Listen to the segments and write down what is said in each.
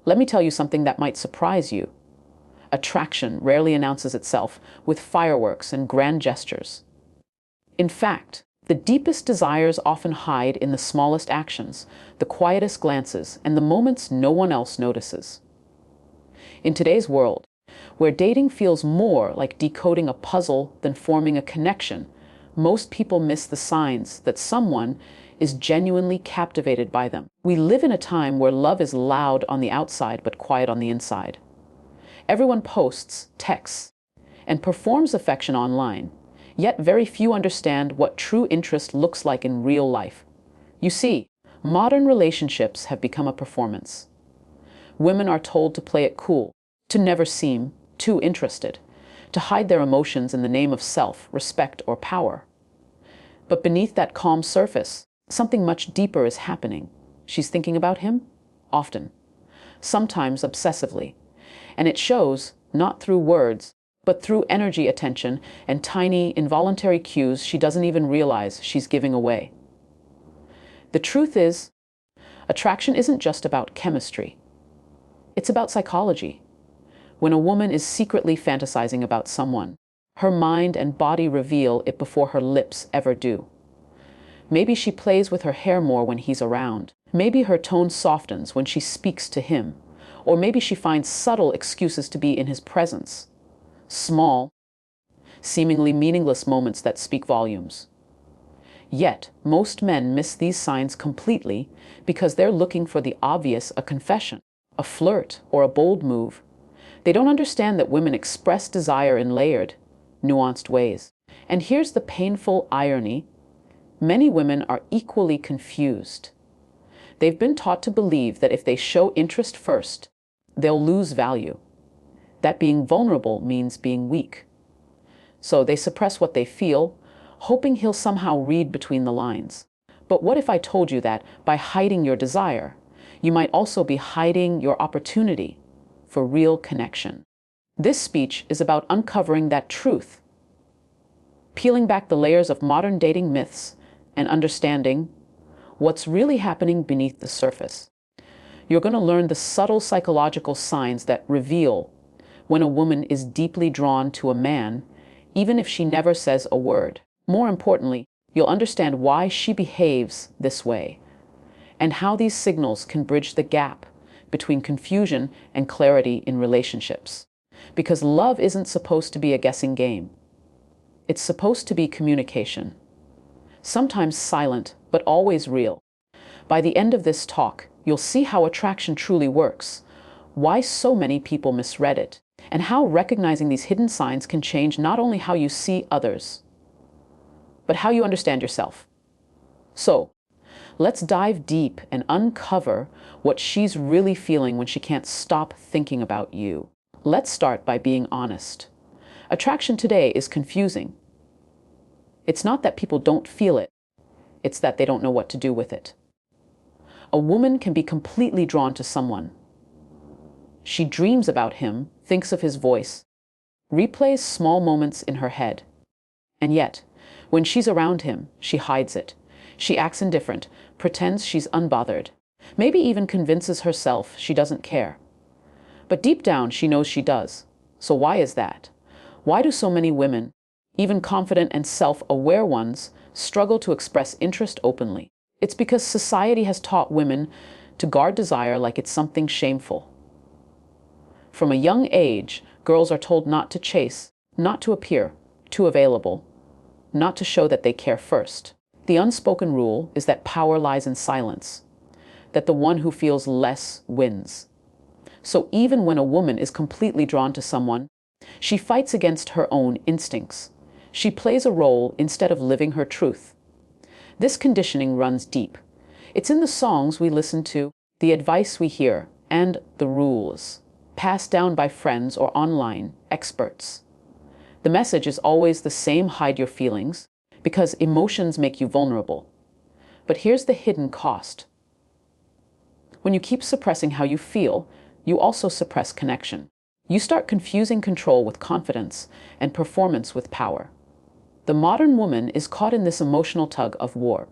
Let me tell you something that might surprise you. Attraction rarely announces itself with fireworks and grand gestures. In fact, the deepest desires often hide in the smallest actions, the quietest glances, and the moments no one else notices. In today's world, where dating feels more like decoding a puzzle than forming a connection, most people miss the signs that someone is genuinely captivated by them. We live in a time where love is loud on the outside but quiet on the inside. Everyone posts, texts, and performs affection online, yet very few understand what true interest looks like in real life. You see, modern relationships have become a performance. Women are told to play it cool, to never seem too interested, to hide their emotions in the name of self, respect, or power. But beneath that calm surface, something much deeper is happening. She's thinking about him? Often. Sometimes obsessively. And it shows, not through words, but through energy, attention, and tiny, involuntary cues she doesn't even realize she's giving away. The truth is, attraction isn't just about chemistry. It's about psychology. When a woman is secretly fantasizing about someone, her mind and body reveal it before her lips ever do. Maybe she plays with her hair more when he's around. Maybe her tone softens when she speaks to him. Or maybe she finds subtle excuses to be in his presence. Small, seemingly meaningless moments that speak volumes. Yet, most men miss these signs completely because they're looking for the obvious, a confession, a flirt, or a bold move. They don't understand that women express desire in layered, nuanced ways. And here's the painful irony. Many women are equally confused. They've been taught to believe that if they show interest first, they'll lose value. That being vulnerable means being weak. So they suppress what they feel, hoping he'll somehow read between the lines. But what if I told you that by hiding your desire, you might also be hiding your opportunity for real connection? This speech is about uncovering that truth, peeling back the layers of modern dating myths and understanding what's really happening beneath the surface. You're going to learn the subtle psychological signs that reveal when a woman is deeply drawn to a man, even if she never says a word. More importantly, you'll understand why she behaves this way and how these signals can bridge the gap between confusion and clarity in relationships. Because love isn't supposed to be a guessing game. It's supposed to be communication. Sometimes silent, but always real. By the end of this talk, you'll see how attraction truly works, why so many people misread it, and how recognizing these hidden signs can change not only how you see others, but how you understand yourself. So, let's dive deep and uncover what she's really feeling when she can't stop thinking about you. Let's start by being honest. Attraction today is confusing. It's not that people don't feel it, it's that they don't know what to do with it. A woman can be completely drawn to someone. She dreams about him, thinks of his voice, replays small moments in her head. And yet, when she's around him, she hides it. She acts indifferent, pretends she's unbothered, maybe even convinces herself she doesn't care. But deep down, she knows she does. So why is that? Why do so many women, even confident and self-aware ones, struggle to express interest openly? It's because society has taught women to guard desire like it's something shameful. From a young age, girls are told not to chase, not to appear too available, not to show that they care first. The unspoken rule is that power lies in silence, that the one who feels less wins. So even when a woman is completely drawn to someone, she fights against her own instincts. She plays a role instead of living her truth. This conditioning runs deep. It's in the songs we listen to, the advice we hear, and the rules passed down by friends or online experts. The message is always the same: hide your feelings, because emotions make you vulnerable. But here's the hidden cost. When you keep suppressing how you feel, you also suppress connection. You start confusing control with confidence and performance with power. The modern woman is caught in this emotional tug of war.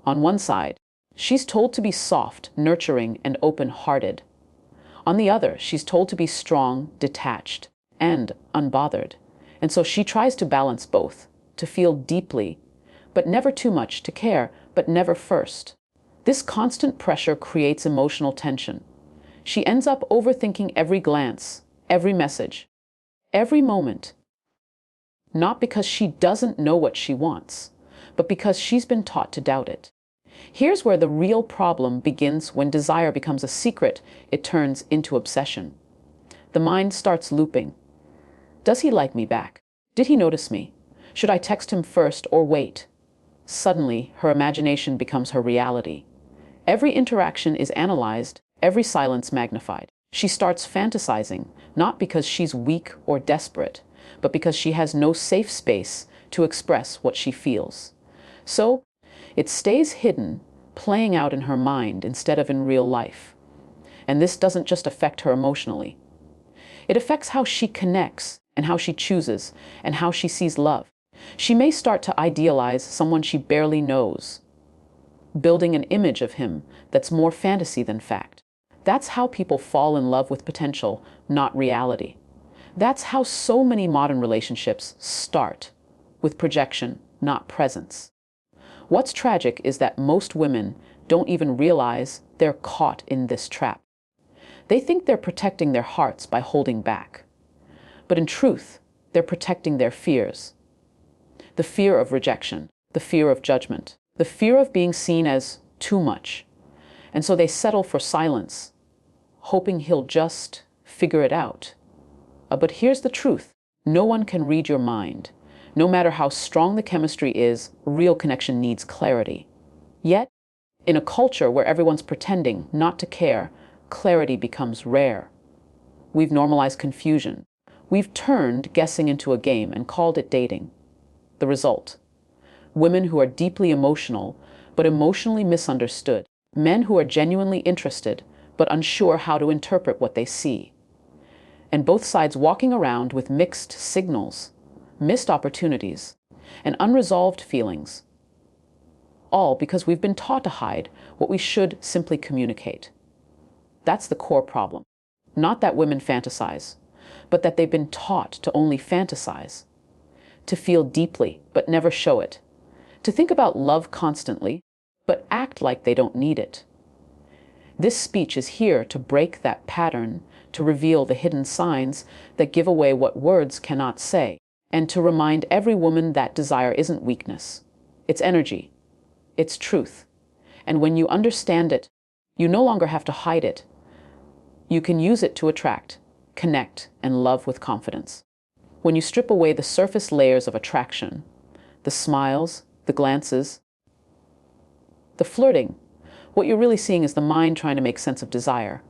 On one side, she's told to be soft, nurturing, and open-hearted. On the other, she's told to be strong, detached, and unbothered. And so she tries to balance both, to feel deeply, but never too much, to care, but never first. This constant pressure creates emotional tension. She ends up overthinking every glance, every message, every moment, not because she doesn't know what she wants, but because she's been taught to doubt it. Here's where the real problem begins. When desire becomes a secret, it turns into obsession. The mind starts looping. Does he like me back? Did he notice me? Should I text him first or wait? Suddenly, her imagination becomes her reality. Every interaction is analyzed, every silence magnified. She starts fantasizing, not because she's weak or desperate, but because she has no safe space to express what she feels. So, it stays hidden, playing out in her mind instead of in real life. And this doesn't just affect her emotionally. It affects how she connects and how she chooses and how she sees love. She may start to idealize someone she barely knows, building an image of him that's more fantasy than fact. That's how people fall in love with potential, not reality. That's how so many modern relationships start, with projection, not presence. What's tragic is that most women don't even realize they're caught in this trap. They think they're protecting their hearts by holding back. But in truth, they're protecting their fears. The fear of rejection, the fear of judgment, the fear of being seen as too much. And so they settle for silence, hoping he'll just figure it out. But here's the truth. No one can read your mind. No matter how strong the chemistry is, real connection needs clarity. Yet, in a culture where everyone's pretending not to care, clarity becomes rare. We've normalized confusion. We've turned guessing into a game and called it dating. The result: women who are deeply emotional, but emotionally misunderstood. Men who are genuinely interested, but unsure how to interpret what they see. And both sides walking around with mixed signals, missed opportunities, and unresolved feelings. All because we've been taught to hide what we should simply communicate. That's the core problem. Not that women fantasize, but that they've been taught to only fantasize, to feel deeply but never show it, to think about love constantly but act like they don't need it. This speech is here to break that pattern, to reveal the hidden signs that give away what words cannot say, and to remind every woman that desire isn't weakness. It's energy. It's truth. And when you understand it, you no longer have to hide it. You can use it to attract, connect, and love with confidence. When you strip away the surface layers of attraction, the smiles, the glances, the flirting, what you're really seeing is the mind trying to make sense of desire.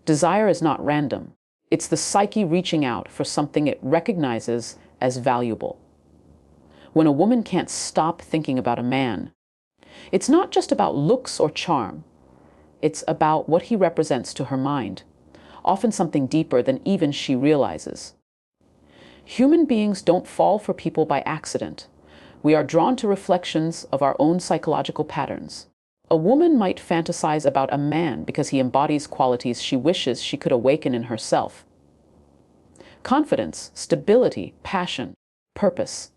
Desire is not random. It's the psyche reaching out for something it recognizes as valuable. When a woman can't stop thinking about a man, it's not just about looks or charm. It's about what he represents to her mind, often something deeper than even she realizes. Human beings don't fall for people by accident. We are drawn to reflections of our own psychological patterns. A woman might fantasize about a man because he embodies qualities she wishes she could awaken in herself. Confidence, stability, passion, purpose.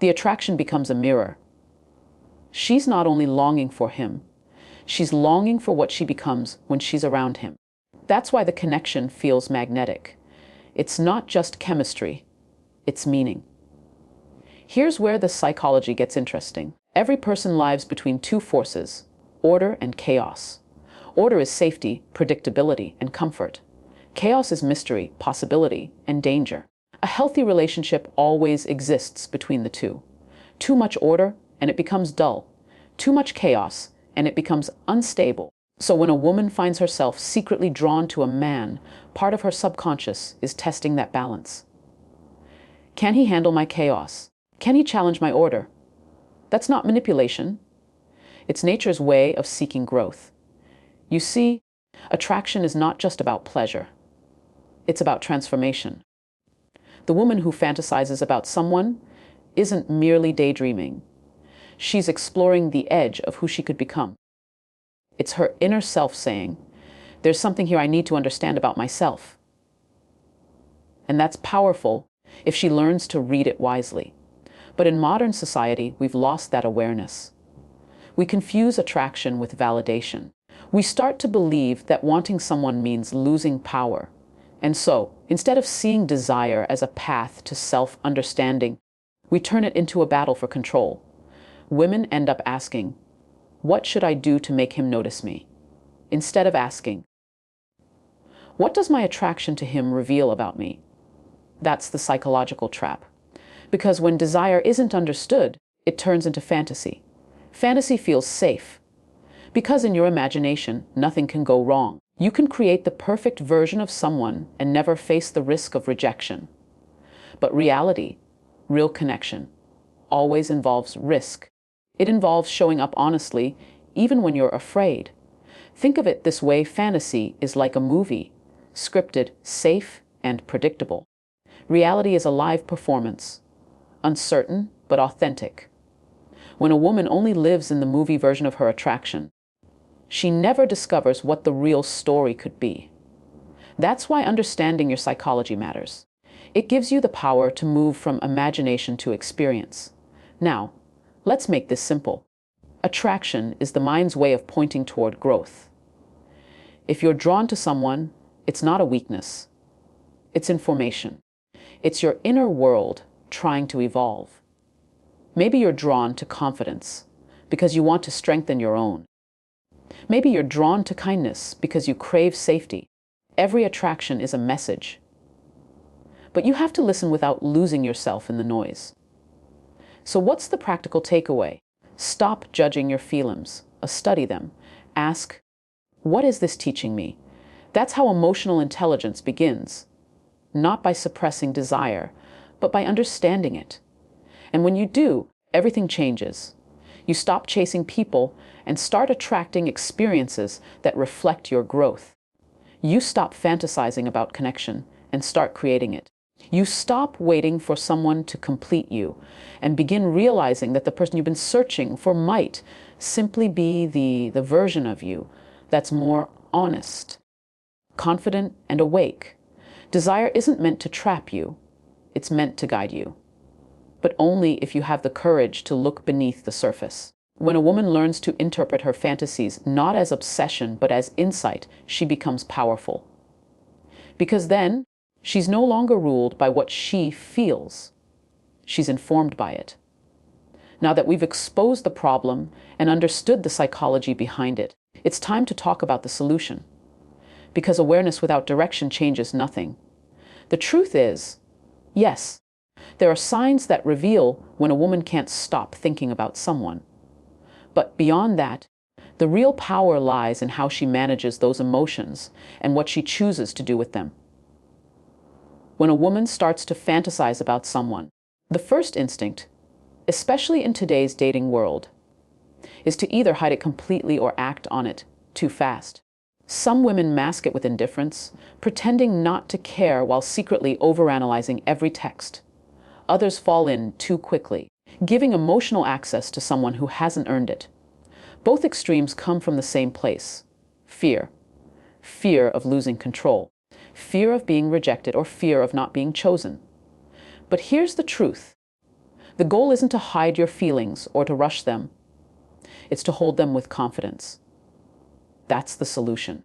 The attraction becomes a mirror. She's not only longing for him, she's longing for what she becomes when she's around him. That's why the connection feels magnetic. It's not just chemistry, it's meaning. Here's where the psychology gets interesting. Every person lives between two forces: order and chaos. Order is safety, predictability, and comfort. Chaos is mystery, possibility, and danger. A healthy relationship always exists between the two. Too much order, and it becomes dull. Too much chaos, and it becomes unstable. So when a woman finds herself secretly drawn to a man, part of her subconscious is testing that balance. Can he handle my chaos? Can he challenge my order? That's not manipulation. It's nature's way of seeking growth. You see, attraction is not just about pleasure. It's about transformation. The woman who fantasizes about someone isn't merely daydreaming. She's exploring the edge of who she could become. It's her inner self saying, There's something here I need to understand about myself. And that's powerful if she learns to read it wisely. But in modern society, we've lost that awareness. We confuse attraction with validation. We start to believe that wanting someone means losing power. And so, instead of seeing desire as a path to self-understanding, we turn it into a battle for control. Women end up asking, "What should I do to make him notice me?" instead of asking, "What does my attraction to him reveal about me?" That's the psychological trap. Because when desire isn't understood, it turns into fantasy. Fantasy feels safe. Because in your imagination, nothing can go wrong. You can create the perfect version of someone and never face the risk of rejection. But reality, real connection, always involves risk. It involves showing up honestly, even when you're afraid. Think of it this way: fantasy is like a movie, scripted, safe, and predictable. Reality is a live performance, uncertain but authentic. When a woman only lives in the movie version of her attraction, she never discovers what the real story could be. That's why understanding your psychology matters. It gives you the power to move from imagination to experience. Now, let's make this simple. Attraction is the mind's way of pointing toward growth. If you're drawn to someone, it's not a weakness. It's information. It's your inner world trying to evolve. Maybe you're drawn to confidence because you want to strengthen your own. Maybe you're drawn to kindness because you crave safety. Every attraction is a message. But you have to listen without losing yourself in the noise. So what's the practical takeaway? Stop judging your feelings. Study them. Ask, what is this teaching me? That's how emotional intelligence begins. Not by suppressing desire, but by understanding it. And when you do, everything changes. You stop chasing people and start attracting experiences that reflect your growth. You stop fantasizing about connection and start creating it. You stop waiting for someone to complete you and begin realizing that the person you've been searching for might simply be the version of you that's more honest, confident, and awake. Desire isn't meant to trap you. It's meant to guide you. But only if you have the courage to look beneath the surface. When a woman learns to interpret her fantasies not as obsession but as insight, she becomes powerful. Because then, she's no longer ruled by what she feels. She's informed by it. Now that we've exposed the problem and understood the psychology behind it, it's time to talk about the solution. Because awareness without direction changes nothing. The truth is, yes, there are signs that reveal when a woman can't stop thinking about someone. But beyond that, the real power lies in how she manages those emotions and what she chooses to do with them. When a woman starts to fantasize about someone, the first instinct, especially in today's dating world, is to either hide it completely or act on it too fast. Some women mask it with indifference, pretending not to care while secretly overanalyzing every text. Others fall in too quickly, giving emotional access to someone who hasn't earned it. Both extremes come from the same place: fear. Fear of losing control, fear of being rejected, or fear of not being chosen. But here's the truth. The goal isn't to hide your feelings or to rush them. It's to hold them with confidence. That's the solution.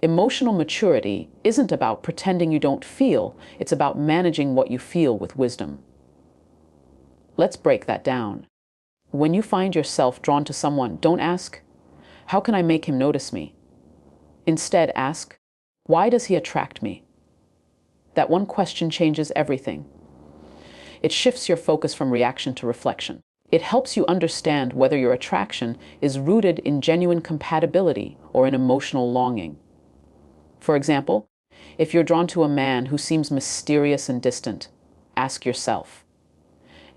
Emotional maturity isn't about pretending you don't feel. It's about managing what you feel with wisdom. Let's break that down. When you find yourself drawn to someone, don't ask, "How can I make him notice me?" Instead, ask, "Why does he attract me?" That one question changes everything. It shifts your focus from reaction to reflection. It helps you understand whether your attraction is rooted in genuine compatibility or in emotional longing. For example, if you're drawn to a man who seems mysterious and distant, ask yourself,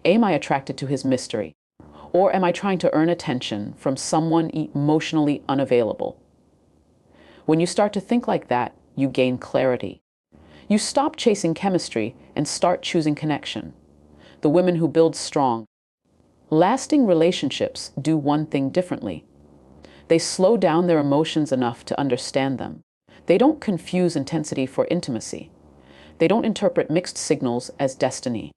am I attracted to his mystery? Or am I trying to earn attention from someone emotionally unavailable? When you start to think like that, you gain clarity. You stop chasing chemistry and start choosing connection. The women who build strong, lasting relationships do one thing differently. They slow down their emotions enough to understand them. They don't confuse intensity for intimacy. They don't interpret mixed signals as destiny.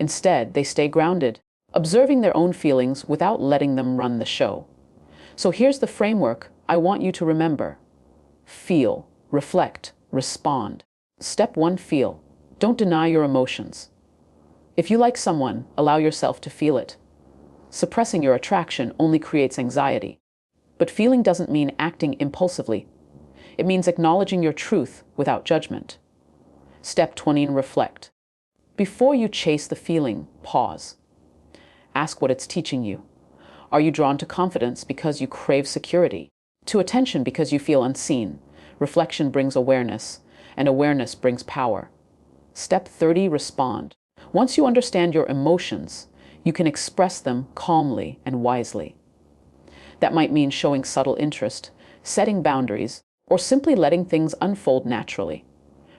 Instead, they stay grounded, observing their own feelings without letting them run the show. So here's the framework I want you to remember. Feel, reflect, respond. Step 1, feel. Don't deny your emotions. If you like someone, allow yourself to feel it. Suppressing your attraction only creates anxiety. But feeling doesn't mean acting impulsively. It means acknowledging your truth without judgment. Step 20, reflect. Before you chase the feeling, pause. Ask what it's teaching you. Are you drawn to confidence because you crave security? To attention because you feel unseen? Reflection brings awareness, and awareness brings power. Step 30, respond. Once you understand your emotions, you can express them calmly and wisely. That might mean showing subtle interest, setting boundaries, or simply letting things unfold naturally.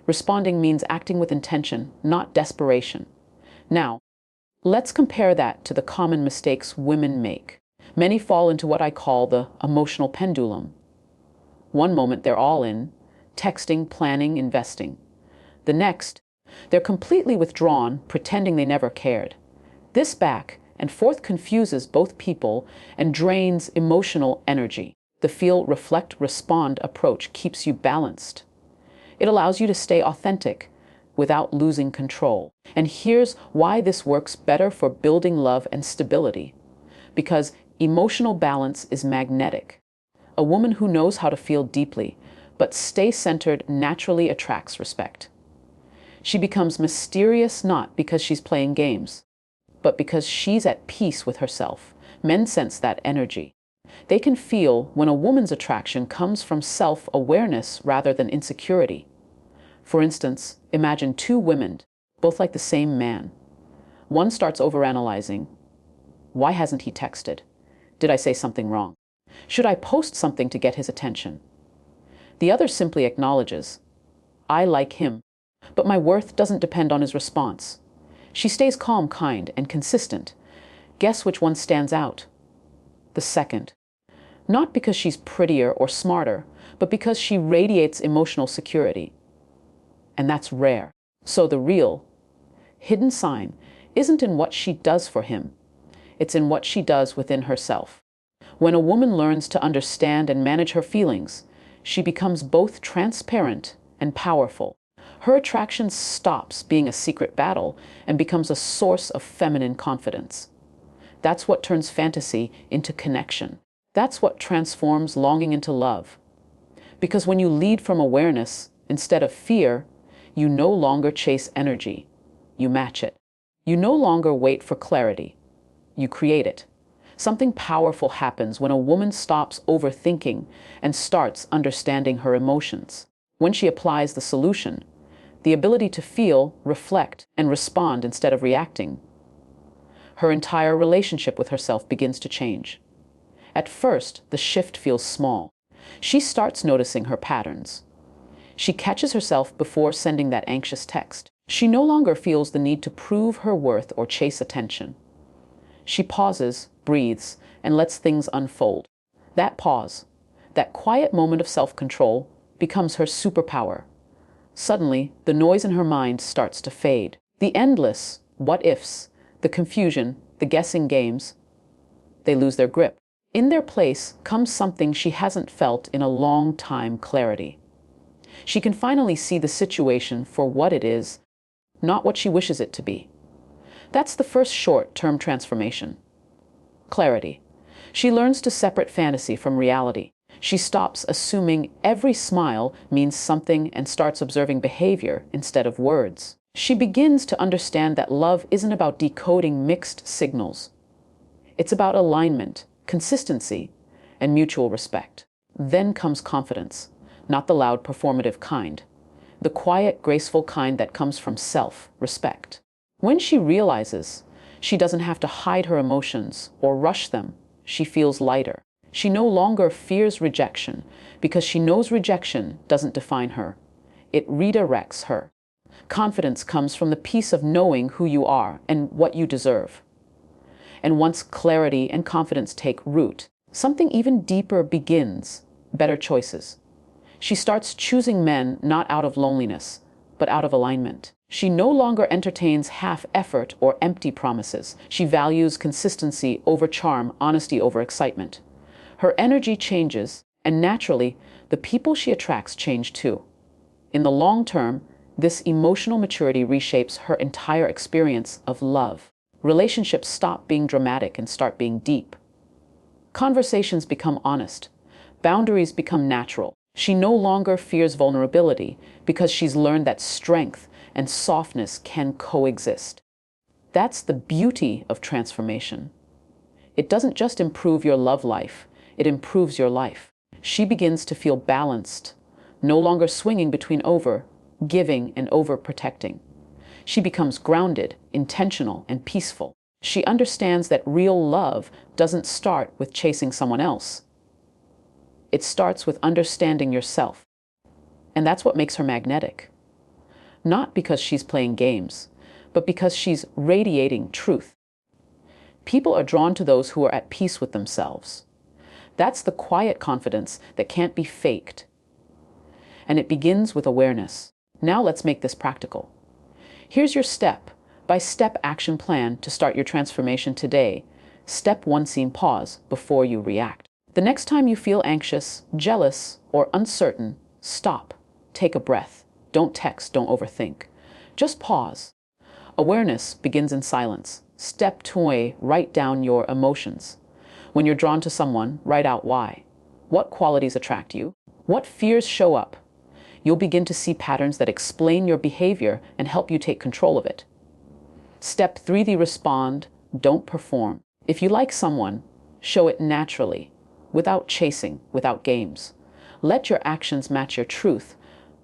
Responding means acting with intention, not desperation. Now, let's compare that to the common mistakes women make. Many fall into what I call the emotional pendulum. One moment they're all in, texting, planning, investing. The next, they're completely withdrawn, pretending they never cared. This back and forth confuses both people and drains emotional energy. The feel, reflect, respond approach keeps you balanced. It allows you to stay authentic without losing control. And here's why this works better for building love and stability. Because emotional balance is magnetic. A woman who knows how to feel deeply, but stay centered, naturally attracts respect. She becomes mysterious not because she's playing games, but because she's at peace with herself. Men sense that energy. They can feel when a woman's attraction comes from self-awareness rather than insecurity. For instance, imagine 2 women, both like the same man. One starts overanalyzing. Why hasn't he texted? Did I say something wrong? Should I post something to get his attention? The other simply acknowledges, I like him, but my worth doesn't depend on his response. She stays calm, kind, and consistent. Guess which one stands out? The second. Not because she's prettier or smarter, but because she radiates emotional security. And that's rare. So the real, hidden sign isn't in what she does for him. It's in what she does within herself. When a woman learns to understand and manage her feelings, she becomes both transparent and powerful. Her attraction stops being a secret battle and becomes a source of feminine confidence. That's what turns fantasy into connection. That's what transforms longing into love. Because when you lead from awareness instead of fear, you no longer chase energy, you match it. You no longer wait for clarity, you create it. Something powerful happens when a woman stops overthinking and starts understanding her emotions. When she applies the solution, the ability to feel, reflect, and respond instead of reacting, her entire relationship with herself begins to change. At first, the shift feels small. She starts noticing her patterns. She catches herself before sending that anxious text. She no longer feels the need to prove her worth or chase attention. She pauses, breathes, and lets things unfold. That pause, that quiet moment of self-control, becomes her superpower. Suddenly, the noise in her mind starts to fade. The endless what-ifs, the confusion, the guessing games, they lose their grip. In their place comes something she hasn't felt in a long time: clarity. She can finally see the situation for what it is, not what she wishes it to be. That's the first short-term transformation. Clarity. She learns to separate fantasy from reality. She stops assuming every smile means something and starts observing behavior instead of words. She begins to understand that love isn't about decoding mixed signals. It's about alignment, consistency, and mutual respect. Then comes confidence, not the loud, performative kind, the quiet, graceful kind that comes from self-respect. When she realizes she doesn't have to hide her emotions or rush them, she feels lighter. She no longer fears rejection because she knows rejection doesn't define her. It redirects her. Confidence comes from the peace of knowing who you are and what you deserve. And once clarity and confidence take root, something even deeper begins: better choices. She starts choosing men not out of loneliness, but out of alignment. She no longer entertains half effort or empty promises. She values consistency over charm, honesty over excitement. Her energy changes, and naturally, the people she attracts change too. In the long term, this emotional maturity reshapes her entire experience of love. Relationships stop being dramatic and start being deep. Conversations become honest. Boundaries become natural. She no longer fears vulnerability because she's learned that strength and softness can coexist. That's the beauty of transformation. It doesn't just improve your love life, it improves your life. She begins to feel balanced, no longer swinging between giving and overprotecting. She becomes grounded, intentional, and peaceful. She understands that real love doesn't start with chasing someone else. It starts with understanding yourself. And that's what makes her magnetic. Not because she's playing games, but because she's radiating truth. People are drawn to those who are at peace with themselves. That's the quiet confidence that can't be faked. And it begins with awareness. Now let's make this practical. Here's your step-by-step action plan to start your transformation today. Step 1: scene pause before you react. The next time you feel anxious, jealous, or uncertain, stop. Take a breath. Don't text, don't overthink. Just pause. Awareness begins in silence. Step 2: write down your emotions. When you're drawn to someone, write out why. What qualities attract you? What fears show up? You'll begin to see patterns that explain your behavior and help you take control of it. Step 3: respond, don't perform. If you like someone, show it naturally, without chasing, without games. Let your actions match your truth,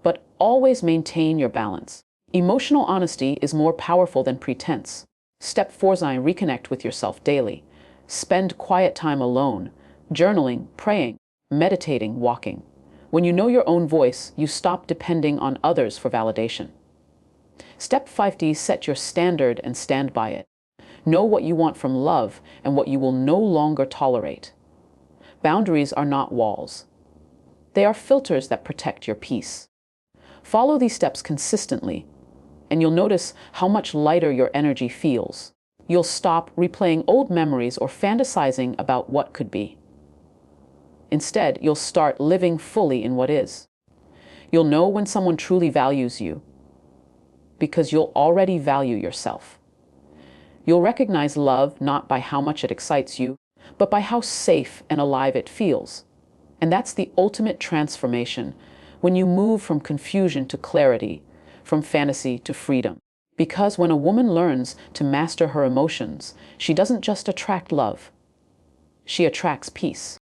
but always maintain your balance. Emotional honesty is more powerful than pretense. Step 4: reconnect with yourself daily. Spend quiet time alone, journaling, praying, meditating, walking. When you know your own voice, you stop depending on others for validation. Step 5: set your standard and stand by it. Know what you want from love and what you will no longer tolerate. Boundaries are not walls. They are filters that protect your peace. Follow these steps consistently, and you'll notice how much lighter your energy feels. You'll stop replaying old memories or fantasizing about what could be. Instead, you'll start living fully in what is. You'll know when someone truly values you, because you'll already value yourself. You'll recognize love not by how much it excites you, but by how safe and alive it feels. And that's the ultimate transformation, when you move from confusion to clarity, from fantasy to freedom. Because when a woman learns to master her emotions, she doesn't just attract love, she attracts peace.